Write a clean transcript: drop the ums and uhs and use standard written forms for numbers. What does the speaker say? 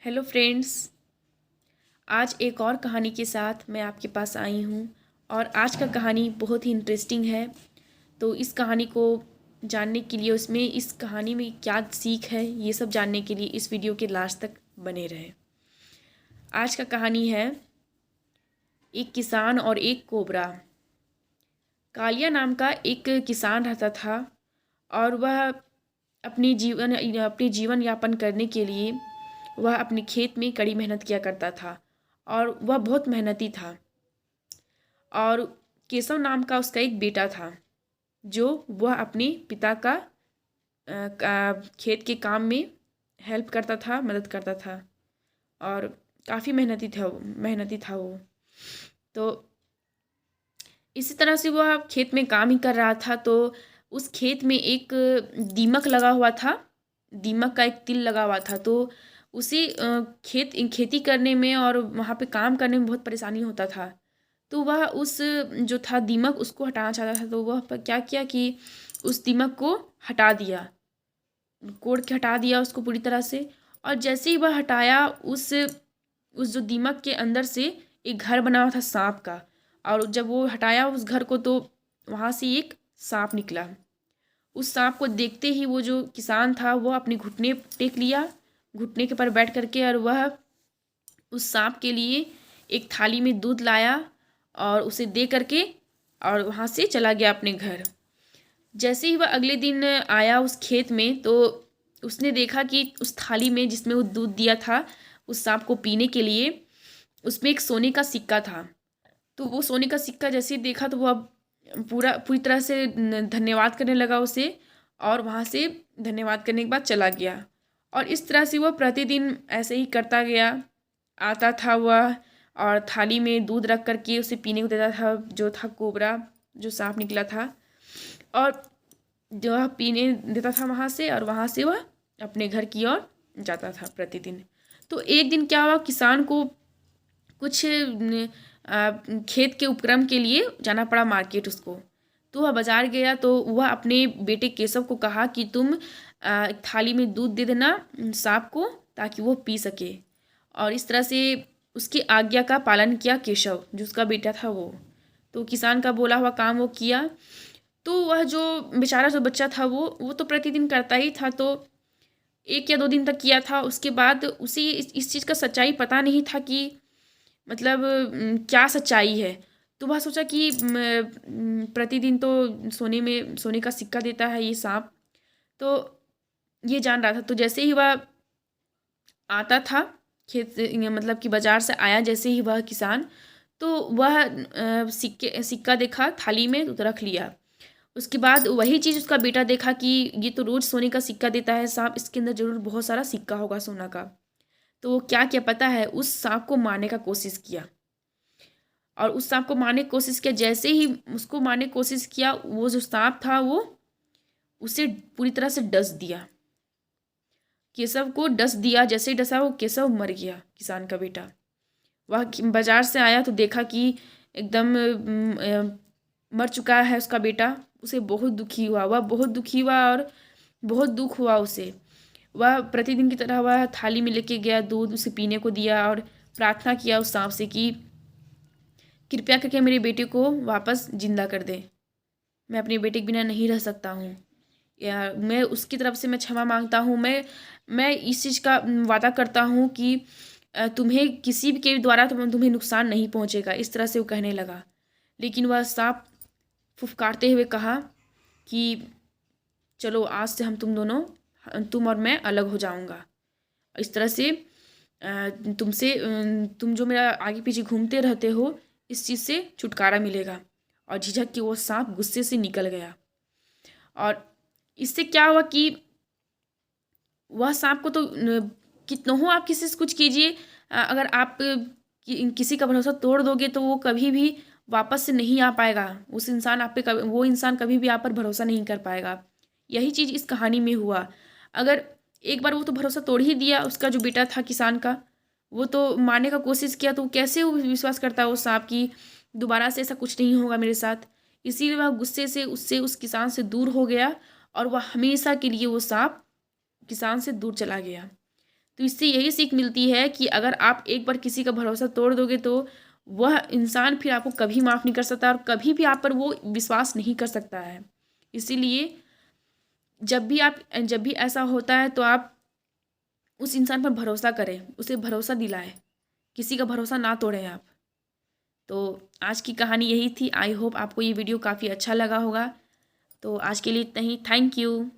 Hello friends. आज एक और कहानी के साथ मैं आपके पास आई हूँ और आज का कहानी बहुत ही इंटरेस्टिंग है। तो इस कहानी को जानने के लिए, उसमें इस कहानी में क्या सीख है, ये सब जानने के लिए इस वीडियो के लास्ट तक बने रहें। आज का कहानी है एक किसान और एक कोबरा। कालिया नाम का एक किसान रहता था और वह अपने जीवन यापन करने के लिए वह अपने खेत में कड़ी मेहनत किया करता था और वह बहुत मेहनती था। और केशव नाम का उसका एक बेटा था जो वह अपने पिता का खेत के काम में हेल्प करता था, मदद करता था और काफ़ी मेहनती था वो। तो इसी तरह से वह खेत में काम ही कर रहा था। तो उस खेत में एक दीमक लगा हुआ था, दीमक का एक तिल लगा हुआ था। तो उसे खेती करने में और वहाँ पे काम करने में बहुत परेशानी होता था। तो वह उस जो था दीमक, उसको हटाना चाहता था। तो वह क्या किया कि उस दीमक को हटा दिया, कोड़ के हटा दिया उसको पूरी तरह से। और जैसे ही वह हटाया, उस जो दीमक के अंदर से एक घर बना हुआ था सांप का। और जब वो हटाया उस घर को, तो वहाँ से एक सांप निकला। उस सांप को देखते ही वो जो किसान था वो अपने घुटने टेक लिया, घुटने के पर बैठ करके, और वह उस सांप के लिए एक थाली में दूध लाया और उसे दे करके और वहाँ से चला गया अपने घर। जैसे ही वह अगले दिन आया उस खेत में, तो उसने देखा कि उस थाली में जिसमें वो दूध दिया था उस सांप को पीने के लिए, उसमें एक सोने का सिक्का था। तो वो सोने का सिक्का जैसे ही देखा, तो वह पूरी तरह से धन्यवाद करने लगा उसे, और वहाँ से धन्यवाद करने के बाद चला गया। और इस तरह से वह प्रतिदिन ऐसे ही करता गया। आता था वह और थाली में दूध रख करके उसे पीने को देता था, जो था कोबरा, जो सांप निकला था। और जो वह पीने देता था वहाँ से, और वहाँ से वह अपने घर की ओर जाता था प्रतिदिन। तो एक दिन क्या हुआ, किसान को कुछ खेत के उपक्रम के लिए जाना पड़ा मार्केट उसको। तो वह बाज़ार गया, तो वह अपने बेटे केशव को कहा कि तुम एक थाली में दूध दे देना सांप को, ताकि वो पी सके। और इस तरह से उसकी आज्ञा का पालन किया केशव, जो उसका बेटा था वो। तो किसान का बोला हुआ काम वो किया। तो वह जो बेचारा जो बच्चा था वो तो प्रतिदिन करता ही था। तो 1 या 2 दिन तक किया था। उसके बाद उसे इस चीज़ का सच्चाई पता नहीं था कि मतलब क्या सच्चाई है। तो वह सोचा कि प्रतिदिन तो सोने का सिक्का देता है ये सांप, तो ये जान रहा था। तो जैसे ही वह आता था खेत से, मतलब कि बाजार से आया जैसे ही वह किसान, तो वह सिक्का देखा थाली में, तो रख लिया। उसके बाद वही चीज़ उसका बेटा देखा कि ये तो रोज़ सोने का सिक्का देता है सांप, इसके अंदर ज़रूर बहुत सारा सिक्का होगा सोना का। तो वो क्या क्या पता है, उस सांप को मारने का कोशिश किया। और उस सांप को मारने की कोशिश किया, जैसे ही उसको मारने की कोशिश किया, वो जो सांप था वो उसे पूरी तरह से डस दिया। केशव को डस दिया। जैसे ही डसा, वो केशव मर गया, किसान का बेटा। वह बाजार से आया तो देखा कि एकदम मर चुका है उसका बेटा। उसे बहुत दुखी हुआ, वह बहुत दुखी हुआ और बहुत दुख हुआ उसे। वह प्रतिदिन की तरह वह थाली में लेके गया दूध, उसे पीने को दिया और प्रार्थना किया उस सांप से कि कृपया करके मेरे बेटे को वापस जिंदा कर दे। मैं अपने बेटे के बिना नहीं रह सकता हूँ, या मैं उसकी तरफ से मैं क्षमा मांगता हूँ। मैं इस चीज़ का वादा करता हूँ कि तुम्हें किसी भी के द्वारा तुम्हें नुकसान नहीं पहुँचेगा। इस तरह से वो कहने लगा। लेकिन वह सांप फुफकारते हुए कहा कि चलो आज से हम तुम और मैं अलग हो जाऊंगा। इस तरह से तुम जो मेरा आगे पीछे घूमते रहते हो, इस चीज़ से छुटकारा मिलेगा। और झिझक के वो सांप गुस्से से निकल गया। और इससे क्या हुआ कि वह सांप को तो कितना हो आप किसी से कुछ कीजिए, अगर आप किसी का भरोसा तोड़ दोगे तो वो कभी भी वापस से नहीं आ पाएगा। वो इंसान कभी भी आप पर भरोसा नहीं कर पाएगा। यही चीज़ इस कहानी में हुआ। अगर एक बार वो तो भरोसा तोड़ ही दिया, उसका जो बेटा था किसान का, वो तो मारने का कोशिश किया, तो कैसे वो विश्वास करता है वो सांप की दोबारा से ऐसा कुछ नहीं होगा मेरे साथ। इसीलिए वह गुस्से से उस किसान से दूर हो गया और वह हमेशा के लिए वो सांप किसान से दूर चला गया। तो इससे यही सीख मिलती है कि अगर आप एक बार किसी का भरोसा तोड़ दोगे तो वह इंसान फिर आपको कभी माफ़ नहीं कर सकता और कभी भी आप पर वो विश्वास नहीं कर सकता है। इसीलिए जब भी ऐसा होता है तो आप उस इंसान पर भरोसा करें, उसे भरोसा दिलाएं, किसी का भरोसा ना तोड़ें आप। तो आज की कहानी यही थी। आई होप आपको ये वीडियो काफ़ी अच्छा लगा होगा। तो आज के लिए इतना ही। Thank you.